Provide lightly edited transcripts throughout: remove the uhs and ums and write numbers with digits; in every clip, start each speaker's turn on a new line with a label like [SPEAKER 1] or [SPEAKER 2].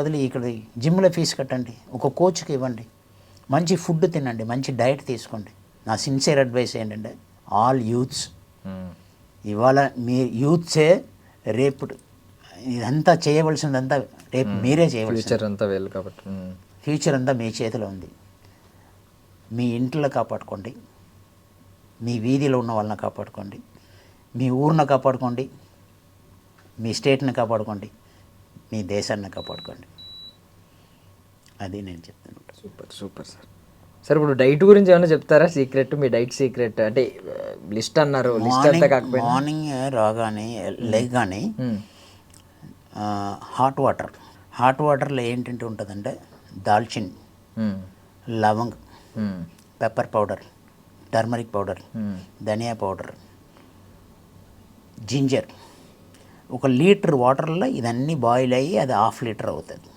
[SPEAKER 1] బదులు ఇక్కడ జిమ్లో ఫీజు కట్టండి, ఒక కోచ్కి ఇవ్వండి, మంచి ఫుడ్ తినండి, మంచి డైట్ తీసుకోండి. నా సిన్సియర్ అడ్వైస్ ఏంటంటే ఆల్ యూత్స్, ఇవాళ మీ యూత్సే రేపు ఇదంతా చేయవలసిందంతా రేపు మీరే చేయవలసింది.
[SPEAKER 2] ఫ్యూచర్ అంతా వెళ్ళి కాబట్టి
[SPEAKER 1] ఫ్యూచర్ అంతా మీ చేతిలో ఉంది. మీ ఇంట్లో కాపాడుకోండి, మీ వీధిలో ఉన్న వాళ్ళని కాపాడుకోండి, మీ ఊరిని కాపాడుకోండి, మీ స్టేట్ని కాపాడుకోండి, మీ దేశాన్ని కాపాడుకోండి. అది నేను చెప్తాను.
[SPEAKER 2] Super super sir. సార్ ఇప్పుడు డైట్ గురించి ఏమైనా చెప్తారా? సీక్రెట్, మీ డైట్ సీక్రెట్ అంటే లిస్ట్ అన్నారు, లిస్ట్ అంతా కాకపోయినా
[SPEAKER 1] మార్నింగ్ రాగానే లేగానే హాట్ వాటర్లో ఏంటంటే ఉంటుందంటే దాల్చిన్, లవంగ్, పెప్పర్ పౌడర్, టర్మరిక్ పౌడర్, ధనియా పౌడర్, జింజర్. 1 లీటర్ వాటర్లో ఇదన్నీ బాయిల్ అయ్యి అది 1/2 లీటర్ అవుతుంది.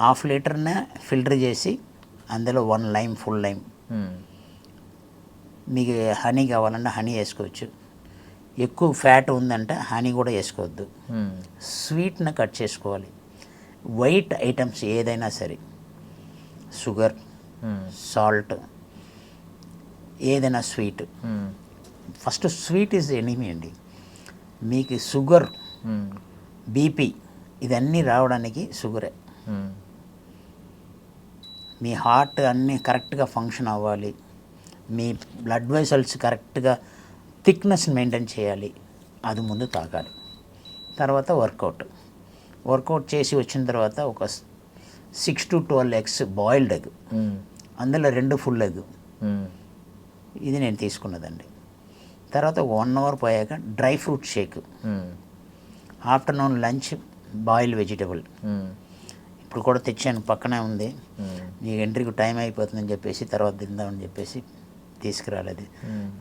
[SPEAKER 1] 1/2 లీటర్నే ఫిల్టర్ చేసి అందులో 1 లైమ్, ఫుల్ లైమ్. మీకు హనీ కావాలంటే హనీ వేసుకోవచ్చు. ఎక్కువ ఫ్యాట్ ఉందంటే హనీ కూడా వేసుకోవద్దు. స్వీట్ని కట్ చేసుకోవాలి. వైట్ ఐటమ్స్ ఏదైనా సరే, షుగర్, సాల్ట్, ఏదైనా sweet. First sweet is enemy అండి. మీకు షుగర్, బీపీ ఇదన్నీ రావడానికి షుగరే. మీ హార్ట్ అన్నీ కరెక్ట్గా ఫంక్షన్ అవ్వాలి, మీ బ్లడ్ వెసల్స్ కరెక్ట్గా థిక్నెస్ మెయింటైన్ చేయాలి, అది ముందు తాగాలి. తర్వాత వర్కౌట్ చేసి వచ్చిన తర్వాత ఒక 6 to 12 ఎగ్స్, బాయిల్డ్ ఎగ్, అందులో 2 ఫుల్ ఎగ్, ఇది నేను తీసుకున్నదండి. తర్వాత 1 అవర్ పోయాక dry fruit shake, afternoon lunch boiled vegetable. ఇప్పుడు కూడా తెచ్చాను, పక్కనే ఉంది. నీకు ఎంట్రీకి టైం అయిపోతుందని చెప్పేసి తర్వాత తిందామని చెప్పేసి తీసుకురాలేదు.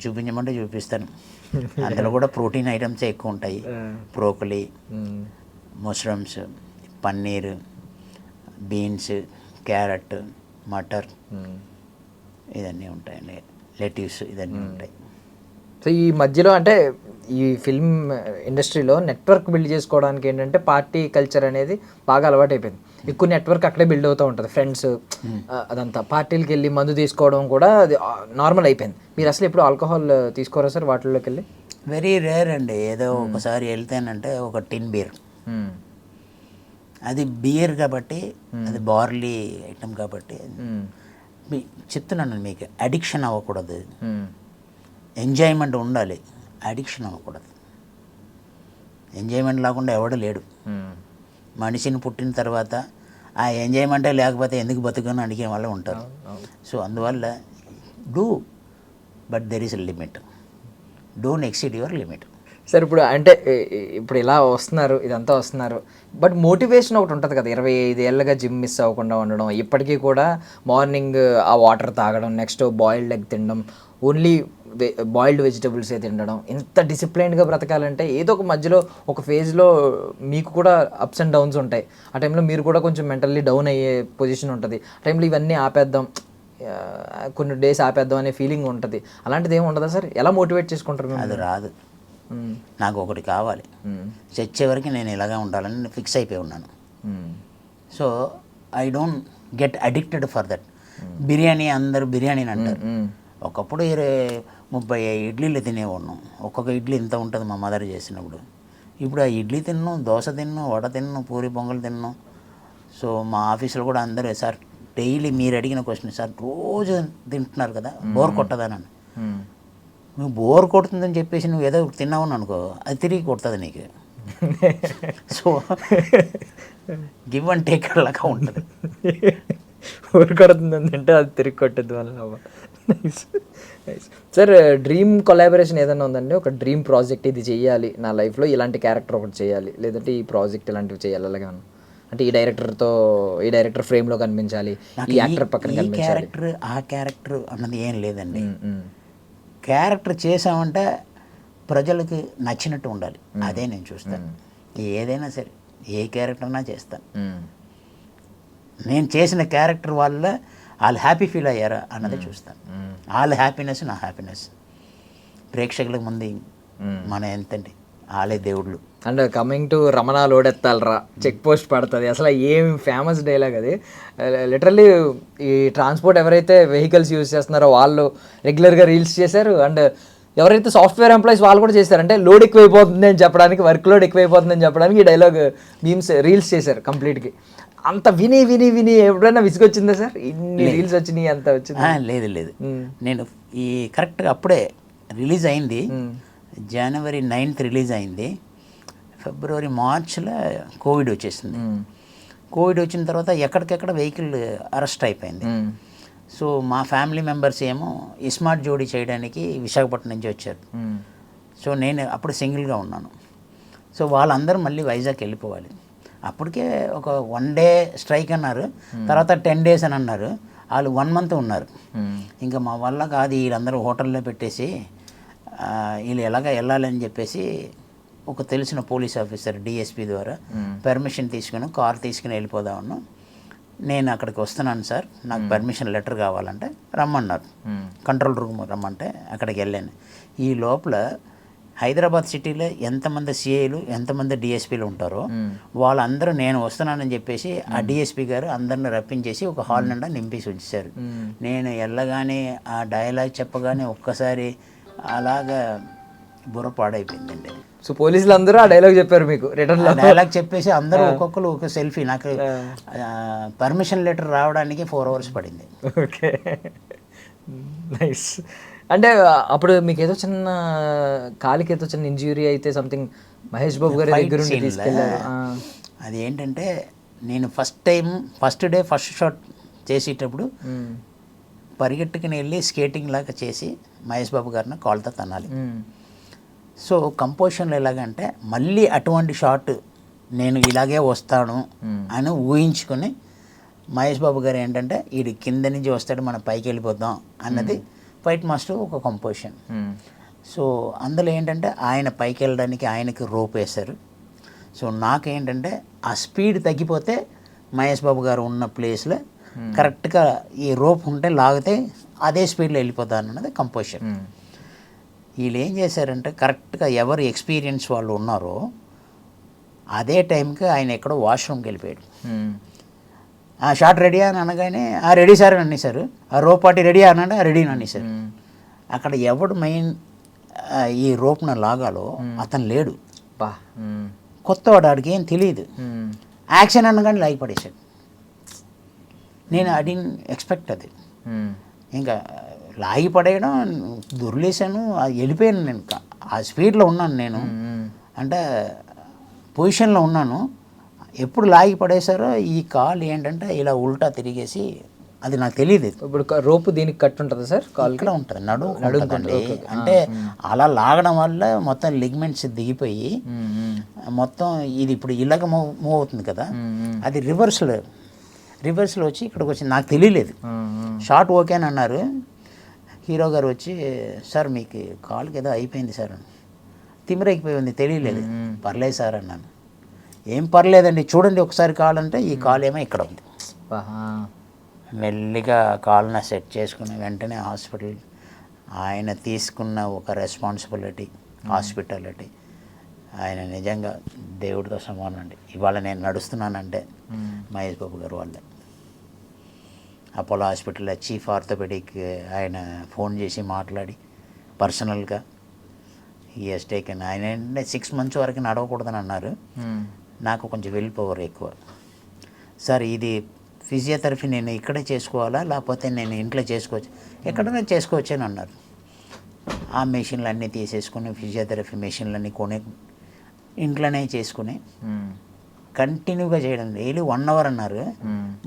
[SPEAKER 1] చూపించమంటే చూపిస్తాను. అందులో కూడా ప్రోటీన్ ఐటమ్స్ ఎక్కువ ఉంటాయి. Broccoli, mushrooms, paneer, beans, carrot, matar, ఇవన్నీ ఉంటాయండి. లెట్యూస్ ఇవన్నీ ఉంటాయి.
[SPEAKER 2] సో ఈ మధ్యలో అంటే ఈ ఫిల్మ్ ఇండస్ట్రీలో నెట్వర్క్ బిల్డ్ చేసుకోవడానికి ఏంటంటే పార్టీ కల్చర్ అనేది బాగా అలవాటు అయిపోయింది. ఎక్కువ నెట్వర్క్ అక్కడే బిల్డ్ అవుతూ ఉంటుంది. ఫ్రెండ్స్ అదంతా పార్టీలకి వెళ్ళి మందు తీసుకోవడం కూడా అది నార్మల్ అయిపోయింది. మీరు అసలు ఎప్పుడు ఆల్కహాల్ తీసుకోరా సార్ వాటిల్లోకి వెళ్ళి?
[SPEAKER 1] వెరీ రేర్ అండి. ఏదో ఒకసారి వెళ్తేనంటే ఒక టిన్ బీర్, అది బియర్ కాబట్టి, అది బార్లీ ఐటమ్ కాబట్టి చెప్తున్నాను మీకు, అడిక్షన్ అవ్వకూడదు. ఎంజాయ్మెంట్ ఉండాలి, అడిక్షన్ అవ్వకూడదు. ఎంజాయ్మెంట్ లేకుండా ఎవడు లేడు. మనిషిని పుట్టిన తర్వాత ఆ ఎంజాయ్మెంటే లేకపోతే ఎందుకు బతుకని అడిగే వాళ్ళు ఉంటారు. సో అందువల్ల do, but there is a limit. Don't exceed your limit.
[SPEAKER 2] Sir ఇప్పుడు అంటే ఇప్పుడు ఇలా వస్తున్నారు, ఇదంతా వస్తున్నారు, బట్ మోటివేషన్ ఒకటి ఉంటుంది కదా. 25 ఏళ్ళగా జిమ్ మిస్ అవ్వకుండా ఉండడం, ఇప్పటికీ కూడా మార్నింగ్ ఆ వాటర్ తాగడం, నెక్స్ట్ బాయిల్డ్ ఎగ్ తినడం, ఓన్లీ బాయిల్డ్ వెజిటబుల్సే తినడం, ఇంత డిసిప్లైన్డ్గా బ్రతకాలంటే ఏదో ఒక మధ్యలో ఒక ఫేజ్లో మీకు కూడా అప్స్ అండ్ డౌన్స్ ఉంటాయి. ఆ టైంలో మీరు కూడా కొంచెం మెంటల్లీ డౌన్ అయ్యే పొజిషన్ ఉంటుంది. ఆ టైంలో ఇవన్నీ ఆపేద్దాం, కొన్ని డేస్ ఆపేద్దాం అనే ఫీలింగ్ ఉంటుంది. అలాంటిది ఏమి ఉండదా సార్? ఎలా మోటివేట్ చేసుకుంటారు మీరు?
[SPEAKER 1] అది రాదు. నాకు ఒకటి కావాలి, చచ్చే వరకు నేను ఇలాగే ఉండాలని నేను ఫిక్స్ అయిపోయి ఉన్నాను. So I don't get addicted for that. Biryani, అందరూ బిర్యానీని అంటారు. ఒకప్పుడు 30 ఇడ్లీలు తినేవాడినాం. ఒక్కొక్క ఇడ్లీ ఇంత ఉంటుంది మా మదర్ చేసినప్పుడు. ఇప్పుడు ఆ ఇడ్లీ తిన్నాం, దోశ తిన్నాం, వడ తిన్నాం, పూరి పొంగల్ తిన్నాం. సో మా ఆఫీసులో కూడా అందరూ, సార్ డైలీ మీరు అడిగిన క్వశ్చన్, సార్ రోజు తింటున్నారు కదా, బోర్ కొట్టదానని. నువ్వు బోర్ కొడుతుందని చెప్పేసి నువ్వు ఏదో తిన్నావు అనుకో, అది తిరిగి కొడుతుంది నీకు. సో గివ్ అండ్ టేక్ లాగా ఉంటుంది.
[SPEAKER 2] బోర్ కొడుతుందని తింటే అది తిరిగి కొట్టద్దు వల్ల. సార్ డ్రీమ్ కొలాబరేషన్ ఏదైనా ఉందండి? ఒక డ్రీమ్ ప్రాజెక్ట్, ఇది చేయాలి నా లైఫ్లో, ఇలాంటి క్యారెక్టర్ ఒకటి చేయాలి, లేదంటే ఈ ప్రాజెక్ట్ ఇలాంటివి చేయాలి, అలాగే అంటే ఈ డైరెక్టర్ ఫ్రేమ్లో కనిపించాలి, ఈ యాక్టర్ పక్కన కనిపించాలి,
[SPEAKER 1] ఆ క్యారెక్టర్ అన్నది ఏం లేదండి. క్యారెక్టర్ చేసామంటే ప్రజలకు నచ్చినట్టు ఉండాలి, అదే నేను చూస్తాను. ఏదైనా సరే, ఏ క్యారెక్టర్నా చేస్తాను. నేను చేసిన క్యారెక్టర్ వల్ల వాళ్ళు హ్యాపీ ఫీల్ అయ్యారా అన్నది చూస్తాను. వాళ్ళ హ్యాపీనెస్ నా హ్యాపీనెస్. ప్రేక్షకులకు ముందు మన ఎంతండి వాళ్ళే దేవుళ్ళు.
[SPEAKER 2] అండ్ కమింగ్ టు రమణ లోడెత్తాలరా చెక్ పోస్ట్ పడుతుంది, అసలు ఏం ఫేమస్ డైలాగ్ అది. లిటరల్లీ ఈ ట్రాన్స్పోర్ట్ ఎవరైతే వెహికల్స్ యూజ్ చేస్తున్నారో వాళ్ళు రెగ్యులర్గా రీల్స్ చేశారు, అండ్ ఎవరైతే సాఫ్ట్వేర్ ఎంప్లాయీస్ వాళ్ళు కూడా చేశారు. అంటే లోడ్ ఎక్కువైపోతుంది అని చెప్పడానికి, వర్క్ లోడ్ ఎక్కువైపోతుంది అని చెప్పడానికి ఈ డైలాగ్ మీమ్స్ రీల్స్ చేశారు కంప్లీట్గా. అంత విని విని విని ఎప్పుడైనా విసుగొచ్చిందా సార్? ఇన్ని రీల్స్ వచ్చినాయి అంత వచ్చింది?
[SPEAKER 1] లేదు లేదు, నేను ఈ కరెక్ట్గా అప్పుడే రిలీజ్ అయింది, జనవరి 9th రిలీజ్ అయింది, ఫిబ్రవరి మార్చ్లో కోవిడ్ వచ్చేసింది. కోవిడ్ వచ్చిన తర్వాత ఎక్కడికెక్కడ వెహికల్ అరెస్ట్ అయిపోయింది. సో మా ఫ్యామిలీ మెంబర్స్ ఏమో ఇస్మార్ట్ జోడీ చేయడానికి విశాఖపట్నం నుంచి వచ్చారు. సో నేను అప్పుడు సింగిల్గా ఉన్నాను. సో వాళ్ళందరూ మళ్ళీ వైజాగ్ వెళ్ళిపోవాలి. అప్పటికే ఒక 1 day స్ట్రైక్ అన్నారు, తర్వాత 10 days అని అన్నారు. వాళ్ళు 1 month ఉన్నారు. ఇంకా మా వల్ల కాదు, వీళ్ళందరూ హోటల్లో పెట్టేసి వీళ్ళు ఎలాగ వెళ్ళాలని చెప్పేసి ఒక తెలిసిన పోలీస్ ఆఫీసర్ డిఎస్పీ ద్వారా పర్మిషన్ తీసుకుని కార్ తీసుకుని వెళ్ళిపోదామన్నా. నేను అక్కడికి వస్తున్నాను సార్, నాకు పర్మిషన్ లెటర్ కావాలంటే రమ్మన్నారు. కంట్రోల్ రూమ్ రమ్మంటే అక్కడికి వెళ్ళాను. ఈ లోపల హైదరాబాద్ సిటీలో ఎంతమంది సిఐలు ఎంతమంది డిఎస్పీలు ఉంటారో వాళ్ళందరూ నేను వస్తున్నానని చెప్పేసి ఆ డిఎస్పీ గారు అందరిని రప్పించేసి ఒక హాల్ నిండా నింపేసి ఉంచారు. నేను వెళ్ళగానే ఆ డైలాగ్ చెప్పగానే ఒక్కసారి అలాగా బుర్ర పాడైపోయిందండి.
[SPEAKER 2] సో పోలీసులు అందరూ ఆ డైలాగ్ చెప్పారు మీకు రిటర్న్
[SPEAKER 1] డైలాగ్ చెప్పేసి అందరూ ఒక్కొక్కరు ఒక సెల్ఫీ. నాకు పర్మిషన్ లెటర్ రావడానికి 4 hours పడింది.
[SPEAKER 2] Okay, nice. అంటే అప్పుడు మీకు ఏదో చిన్న కాలికి ఏదో చిన్న ఇంజ్యూరీ అయితే సంథింగ్ మహేష్ బాబు గారి దగ్గర నుండి తీసుకెళ్ళారు.
[SPEAKER 1] అది ఏంటంటే నేను ఫస్ట్ డే ఫస్ట్ షాట్ చేసేటప్పుడు పరిగెట్టుకుని వెళ్ళి స్కేటింగ్ లాగా చేసి మహేష్ బాబు గారిని కాల్తో తన్నాలి. సో కంపోజిషన్లో ఎలాగంటే మళ్ళీ అటువంటి షాట్ నేను ఇలాగే వస్తాను అని ఊహించుకొని మహేష్ బాబు గారు ఏంటంటే వీడి కింద నుంచి వస్తాడు మనం పైకి వెళ్ళిపోద్దాం అన్నది ఫైట్ మాస్టర్ ఒక కంపోజిషన్. సో అందులో ఏంటంటే ఆయన పైకి వెళ్ళడానికి ఆయనకి రోప్ వేశారు. సో నాకేంటంటే ఆ స్పీడ్ తగ్గిపోతే మహేష్ బాబు గారు ఉన్న ప్లేస్లో కరెక్ట్గా ఈ రోప్ ఉంటే లాగితే అదే స్పీడ్లో వెళ్ళిపోతాను అన్నది కంపోజిషన్. వీళ్ళు ఏం చేశారంటే కరెక్ట్గా ఎవరు ఎక్స్పీరియన్స్ వాళ్ళు ఉన్నారో అదే టైంకి ఆయన ఎక్కడో వాష్రూమ్కి వెళ్ళిపోయాడు. ఆ షాట్ రెడీ అని అనగానే రెడీ సార్ అని అనేసారు. ఆ రోప్ పార్టీ రెడీ అనంటే రెడీ అని అనేసారు. అక్కడ ఎవడు మెయిన్ ఈ రోప్ను లాగాలో అతను లేడు, కొత్తవాడు, ఆడికి ఏం తెలియదు. యాక్షన్ అనగానే లాగి పడేశాడు. నేను ఐ డిడ్ంట్ ఎక్స్పెక్ట్ అది. ఇంకా లాగి పడేయడం దొర్లేసాను, వెళ్ళిపోయాను. నేను ఆ స్పీడ్లో ఉన్నాను, నేను అంటే పొజిషన్లో ఉన్నాను. ఎప్పుడు లాగి పడేశారో ఈ కాలు ఏంటంటే ఇలా ఉల్టా తిరిగేసి, అది నాకు తెలియదు.
[SPEAKER 2] ఇప్పుడు రోపు దీనికి కట్ ఉంటుంది సార్, కాలులో ఉంటుంది,
[SPEAKER 1] నడుముంటుందండి. అంటే అలా లాగడం వల్ల మొత్తం లిగ్మెంట్స్ దిగిపోయి మొత్తం ఇది ఇప్పుడు ఇలాగ మూవ్ అవుతుంది కదా, అది రివర్స్లో వచ్చి ఇక్కడికి వచ్చింది. నాకు తెలియలేదు. షార్ట్ ఓకే అని అన్నారు. హీరో గారు వచ్చి సార్ మీకు కాలుకి ఏదో అయిపోయింది సార్, తిమిరైపోయింది తెలియలేదు. పర్లేదు సార్ అన్నాను. ఏం పర్లేదండి చూడండి ఒకసారి కాలు అంటే ఈ కాలు ఏమో ఇక్కడ ఉంది. మెల్లిగా కాలున సెట్ చేసుకుని వెంటనే హాస్పిటల్, ఆయన తీసుకున్న ఒక రెస్పాన్సిబిలిటీ, హాస్పిటాలిటీ, ఆయన నిజంగా దేవుడితో సమానం అండి. ఇవాళ నేను నడుస్తున్నానంటే మహేష్ బాబు గారు వాళ్ళే. అపోలో హాస్పిటల్లో చీఫ్ ఆర్థోపెడిక్ ఆయన ఫోన్ చేసి మాట్లాడి పర్సనల్గా ఈ హెస్ టేకెన్. ఆయన ఏంటంటే 6 months వరకు నడవకూడదని అన్నారు. నాకు కొంచెం విల్ పవర్ ఎక్కువ. సార్ ఇది ఫిజియోథెరపీ నేను ఇక్కడే చేసుకోవాలా లేకపోతే నేను ఇంట్లో చేసుకోవచ్చు? ఎక్కడైనా చేసుకోవచ్చు అని అన్నారు. ఆ మెషిన్లు అన్నీ తీసేసుకుని ఫిజియోథెరపీ మెషిన్లన్నీ కొని ఇంట్లోనే చేసుకుని కంటిన్యూగా చేయడం. డైలీ 1 hour అన్నారు.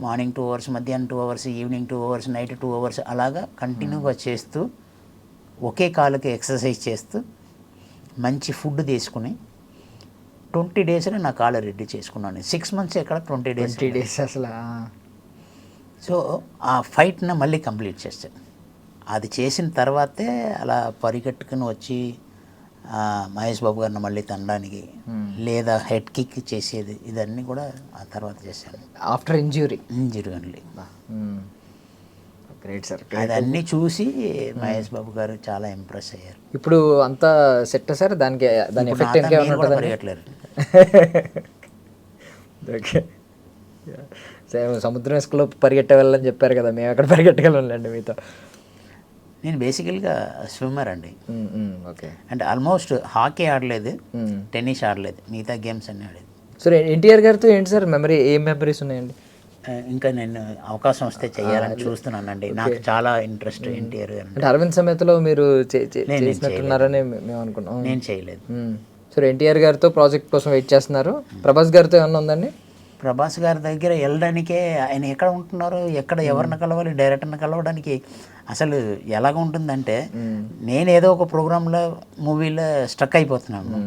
[SPEAKER 1] మార్నింగ్ 2 hours, మధ్యాహ్నం 2 hours, evening 2 hours, night 2 hours, అలాగా కంటిన్యూగా చేస్తూ ఒకే కాలుకి ఎక్సర్సైజ్ చేస్తూ మంచి ఫుడ్ తీసుకుని 20 daysలో నా కాలు రెడీ చేసుకున్నాను. 6 months ఎక్కడ 20 days
[SPEAKER 2] అసలు.
[SPEAKER 1] సో ఆ ఫైట్ని మళ్ళీ కంప్లీట్ చేస్తాను. అది చేసిన తర్వాతే అలా పరిగెట్టుకుని వచ్చి మహేష్ బాబు గారిని మళ్ళీ తనడానికి లేదా హెడ్ కిక్ చేసేది, ఇదన్నీ కూడా ఆ తర్వాత చేశాను
[SPEAKER 2] after injury
[SPEAKER 1] only.
[SPEAKER 2] Great sir.
[SPEAKER 1] అదన్నీ చూసి మహేష్ బాబు గారు చాలా ఇంప్రెస్ అయ్యారు.
[SPEAKER 2] ఇప్పుడు అంతా సెట్ సార్, దాని ఎఫెక్ట్
[SPEAKER 1] నాతో
[SPEAKER 2] ఇంకేమైనా
[SPEAKER 1] మీరు కూడా
[SPEAKER 2] ఉంటుందండి?
[SPEAKER 1] పరిగెట్టలేరు.
[SPEAKER 2] ఓకే, సముద్రం ఇసుకలో పరిగెట్టే వెళ్ళని చెప్పారు కదా, మేము ఎక్కడ పరిగెట్టగలండి మీతో.
[SPEAKER 1] నేను బేసికల్గా స్విమ్మర్ అండి.
[SPEAKER 2] ఓకే.
[SPEAKER 1] అంటే ఆల్మోస్ట్ హాకీ ఆడలేదు, టెన్నిస్ ఆడలేదు, మిగతా గేమ్స్ అన్నీ ఆడలేదు.
[SPEAKER 2] సార్ ఎన్టీఆర్ గారితో ఏంటి సార్ ఏం మెమరీస్ ఉన్నాయండి?
[SPEAKER 1] ఇంకా నేను అవకాశం వస్తే చేయాలని చూస్తున్నానండి. నాకు చాలా ఇంట్రెస్ట్ ఎన్టీఆర్ గారు.
[SPEAKER 2] అంటే అరవింద్ సమేతలో మీరు చేసినట్టున్నారని మేము అనుకున్నాం.
[SPEAKER 1] నేను చేయలేదు.
[SPEAKER 2] సార్ ఎన్టీఆర్ గారితో ప్రాజెక్ట్ కోసం వెయిట్ చేస్తున్నారు. ప్రభాస్ గారితో ఏమన్నా ఉందండి?
[SPEAKER 1] ప్రభాస్ గారి దగ్గర వెళ్ళడానికే ఆయన ఎక్కడ ఉంటున్నారు, ఎక్కడ ఎవరిని కలవాలి, డైరెక్టర్ని కలవడానికి అసలు ఎలాగ ఉంటుందంటే, నేను ఏదో ఒక ప్రోగ్రాంలో మూవీలో స్ట్రక్ అయిపోతున్నాను.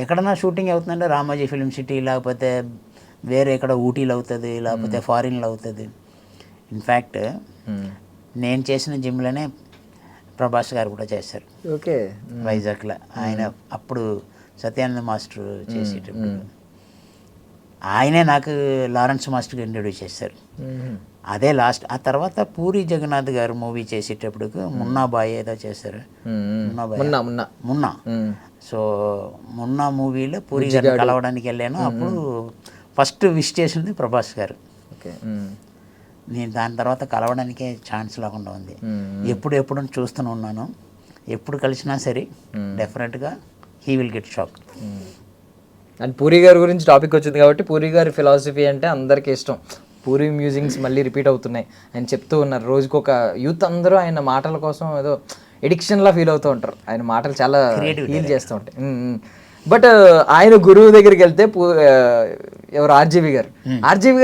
[SPEAKER 1] ఎక్కడన్నా షూటింగ్ అవుతుందంటే రామోజీ ఫిల్మ్ సిటీ, లేకపోతే వేరే ఎక్కడ ఊటీలో అవుతుంది, లేకపోతే ఫారిన్లో అవుతుంది. ఇన్ఫ్యాక్ట్ నేను చేసిన జిమ్లోనే ప్రభాస్ గారు కూడా చేశారు.
[SPEAKER 2] ఓకే.
[SPEAKER 1] వైజాగ్లో ఆయన అప్పుడు సత్యానంద మాస్టర్ చేసేటప్పుడు ఆయనే నాకు లారెన్స్ మాస్టర్కి ఇంట్రడ్యూస్ చేశారు. అదే లాస్ట్. ఆ తర్వాత పూరి జగన్నాథ్ గారు మూవీ చేసేటప్పుడు మున్నా బాయ్ ఏదో చేశారు. మున్నా. సో మున్నా మూవీలో పూరి గారిని కలవడానికి వెళ్ళాను. అప్పుడు ఫస్ట్ విష్ చేసింది ప్రభాస్ గారు.
[SPEAKER 2] ఓకే.
[SPEAKER 1] నేను దాని తర్వాత కలవడానికే ఛాన్స్ లేకుండా ఉంది. ఎప్పుడు చూస్తూనే ఉన్నాను. ఎప్పుడు కలిసినా సరే డెఫినెట్గా he will get shock.
[SPEAKER 2] And puri గారి గురించి టాపిక్ వచ్చింది కాబట్టి, పూరి గారి ఫిలాసఫీ అంటే అందరికీ ఇష్టం. పూరి మ్యూజిక్స్ మళ్ళీ రిపీట్ అవుతున్నాయి. ఆయన చెప్తూ ఉన్నారు, రోజుకు ఒక యూత్ అందరూ ఆయన మాటల కోసం ఏదో ఎడిక్షన్లా ఫీల్ అవుతూ ఉంటారు. ఆయన మాటలు చాలా హీల్ చేస్తూ ఉంటాయి. బట్ ఆయన గురువు దగ్గరికి వెళ్తే ఎవరు ఆర్జీవి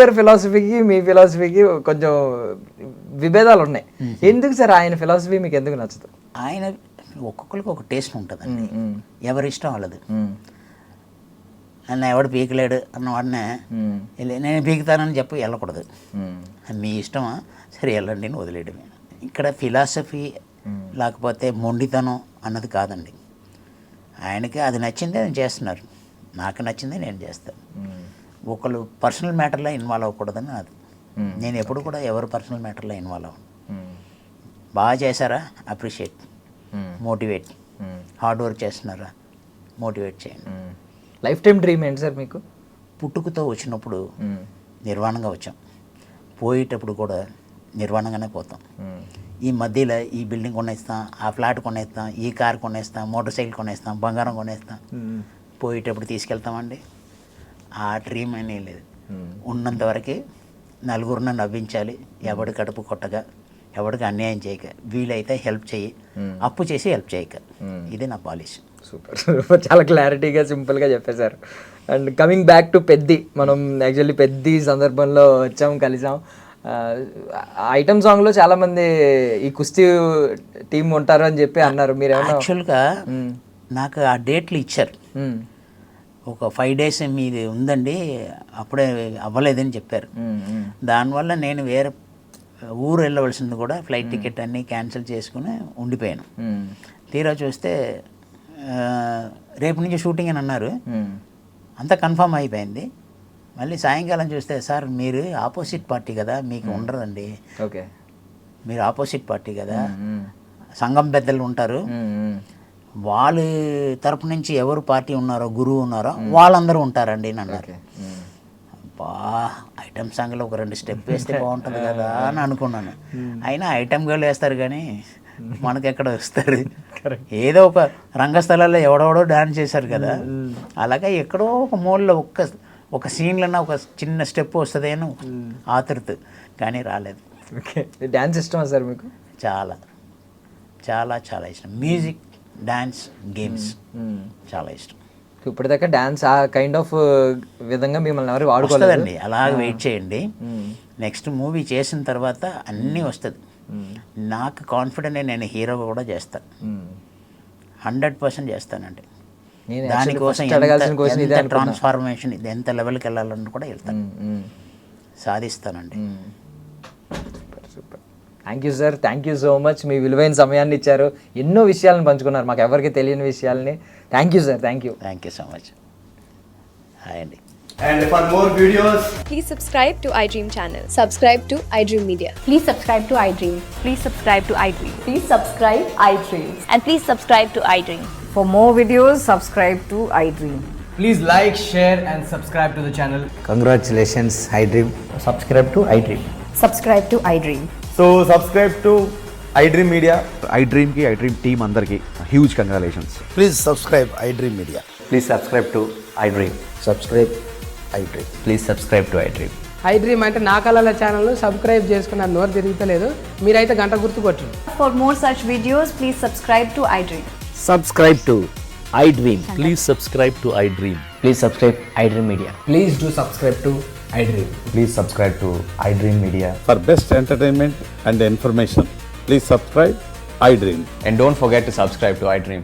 [SPEAKER 2] గారు ఫిలాసఫీకి మీ ఫిలాసఫీకి కొంచెం విభేదాలు ఉన్నాయి. ఎందుకు సార్ ఆయన ఫిలాసఫీ మీకు ఎందుకు నచ్చదు?
[SPEAKER 1] ఆయన ఒక్కొక్కరికి ఒక టేస్ట్ ఉంటుందండి, ఎవరి ఇష్టం వాళ్ళది. నన్ను ఎవడు పీకలేడు అన్నవాడినే నేను పీకుతానని చెప్పి వెళ్ళకూడదు. మీ ఇష్టమా, సరే వెళ్ళండి అని వదిలేయడమే. ఇక్కడ ఫిలాసఫీ లేకపోతే మొండితనం అన్నది కాదండి. ఆయనకి అది నచ్చిందే నేను చేస్తున్నారు, నాకు నచ్చిందే నేను చేస్తాను. ఒకళ్ళు పర్సనల్ మ్యాటర్లో ఇన్వాల్వ్ అవ్వకూడదని అది. నేను ఎప్పుడు కూడా ఎవరు పర్సనల్ మ్యాటర్లో ఇన్వాల్వ్ అవ్వను. బాగా చేశారా అప్రిషియేట్, మోటివేట్. హార్డ్ వర్క్ చేస్తున్నారా మోటివేట్ చేయండి.
[SPEAKER 2] లైఫ్ టైం డ్రీమ్ ఏంటి సార్ మీకు?
[SPEAKER 1] పుట్టుకతో వచ్చినప్పుడు నిర్వాణంగా వచ్చాం, పోయేటప్పుడు కూడా నిర్వాణంగానే పోతాం. ఈ మధ్యలో ఈ బిల్డింగ్ కొనేస్తాం, ఆ ఫ్లాట్ కొనేస్తాం, ఈ కార్ కొనేస్తాం, మోటార్ సైకిల్ కొనేస్తాం, బంగారం కొనేస్తాం. పోయేటప్పుడు తీసుకెళ్తామండి. ఆ డ్రీమ్ అనే లేదు. ఉన్నంతవరకు నలుగురిని నవ్వించాలి, ఎవడి కడుపు కొట్టగా, ఎవరికి అన్యాయం చేయక, వీలైతే హెల్ప్ చేయి, అప్పు చేసి హెల్ప్ చేయక. ఇది నా పాలసీ.
[SPEAKER 2] సూపర్, చాలా క్లారిటీగా సింపుల్గా చెప్పేశారు. And coming back to Peddi, మనం యాక్చువల్లీ పెద్ది సందర్భంలో వచ్చాం, కలిసాం. ఐటమ్ సాంగ్లో చాలామంది ఈ కుస్తీ టీం ఉంటారు అని చెప్పి అన్నారు. మీరు
[SPEAKER 1] యాక్చువల్గా నాకు ఆ డేట్లు ఇచ్చారు, ఒక 5 days మీది ఉందండి, అప్పుడే అవ్వలేదని చెప్పారు. దానివల్ల నేను వేరే ఊరు వెళ్ళవలసింది కూడా ఫ్లైట్ టికెట్ అన్నీ క్యాన్సిల్ చేసుకుని ఉండిపోయాను. తీరా చూస్తే రేపు నుంచి షూటింగ్ అని అన్నారు. అంతా కన్ఫర్మ్ అయిపోయింది. మళ్ళీ సాయంకాలం చూస్తే, సార్ మీరు ఆపోజిట్ పార్టీ కదా, మీకు ఉండదండి.
[SPEAKER 2] ఓకే,
[SPEAKER 1] మీరు ఆపోజిట్ పార్టీ కదా, సంఘం పెద్దలు ఉంటారు, వాళ్ళ తరపు నుంచి ఎవరు పార్టీ ఉన్నారో, గురువు ఉన్నారో వాళ్ళందరూ ఉంటారండి అని అన్నారు. బా ఐటమ్ సాంగ్లో ఒక 2 స్టెప్ వేస్తే బాగుంటుంది కదా అని అనుకున్నాను. అయినా ఐటమ్ గర్ల్ వేస్తారు కానీ మనకెక్కడ వస్తారు. ఏదో ఒక రంగస్థలాల్లో ఎవడెవడో డాన్స్ చేశారు కదా, అలాగే ఎక్కడో ఒక మూలలో ఒక సీన్లన్నా ఒక చిన్న స్టెప్ వస్తుంది అని ఆతృత, కానీ రాలేదు.
[SPEAKER 2] ఓకే, డ్యాన్స్ ఇష్టమా సార్ మీకు?
[SPEAKER 1] చాలా చాలా చాలా ఇష్టం. మ్యూజిక్, డ్యాన్స్, గేమ్స్ చాలా ఇష్టం.
[SPEAKER 2] ఇప్పటిదాకా డ్యాన్స్ ఆ కైండ్ ఆఫ్ విధంగా మిమ్మల్ని ఎవరు వాడుకోలేదండి.
[SPEAKER 1] అలాగే వెయిట్ చేయండి. నెక్స్ట్ మూవీ చేసిన తర్వాత అన్నీ వస్తుంది. నాకు కాన్ఫిడెంట్, నేను హీరోగా కూడా చేస్తాను, 100% చేస్తానండి. దానికోసం ట్రాన్స్ఫార్మేషన్, ఇది ఎంత లెవెల్కి వెళ్ళాలని కూడా వెళ్తాను, సాధిస్తానండి.
[SPEAKER 2] Super, thank you sir, thank you so much. మీ విలువైన సమయాన్ని ఇచ్చారు, ఎన్నో విషయాలను పంచుకున్నారు, మాకు ఎవరికి తెలియని విషయాల్ని. Thank you sir, thank you
[SPEAKER 1] so much. Hi అండి.
[SPEAKER 3] And for more videos,
[SPEAKER 4] Please subscribe to iDream channel.
[SPEAKER 5] Subscribe to iDream Media.
[SPEAKER 6] Please subscribe to iDream.
[SPEAKER 7] Please subscribe to iDream.
[SPEAKER 6] Please subscribe iDream.
[SPEAKER 7] And please subscribe to iDream.
[SPEAKER 6] For more videos, subscribe to iDream.
[SPEAKER 2] Please like, share and subscribe to the channel.
[SPEAKER 8] Congratulations, iDream. Subscribe to iDream.
[SPEAKER 6] Subscribe to iDream.
[SPEAKER 3] so subscribe to iDream Media.
[SPEAKER 9] iDream team అందరికి huge congratulations.
[SPEAKER 8] Please subscribe iDream Media.
[SPEAKER 3] Please subscribe to iDream.
[SPEAKER 8] Subscribe iDream.
[SPEAKER 3] Please subscribe to iDream.
[SPEAKER 10] iDream అంటే నా కళల ఛానల్ను subscribe చేసుకున్న నోరు తిరుగుతలేదు, మీరైతే గంట గుర్తు కొట్టండి.
[SPEAKER 6] For more such videos, please subscribe to iDream.
[SPEAKER 8] Subscribe to iDream.
[SPEAKER 11] Please subscribe to iDream.
[SPEAKER 8] Please subscribe iDream Media.
[SPEAKER 2] Please do subscribe to iDream.
[SPEAKER 3] Please subscribe to iDream Media.
[SPEAKER 12] For best entertainment and information, please subscribe iDream.
[SPEAKER 3] And don't forget to subscribe to iDream.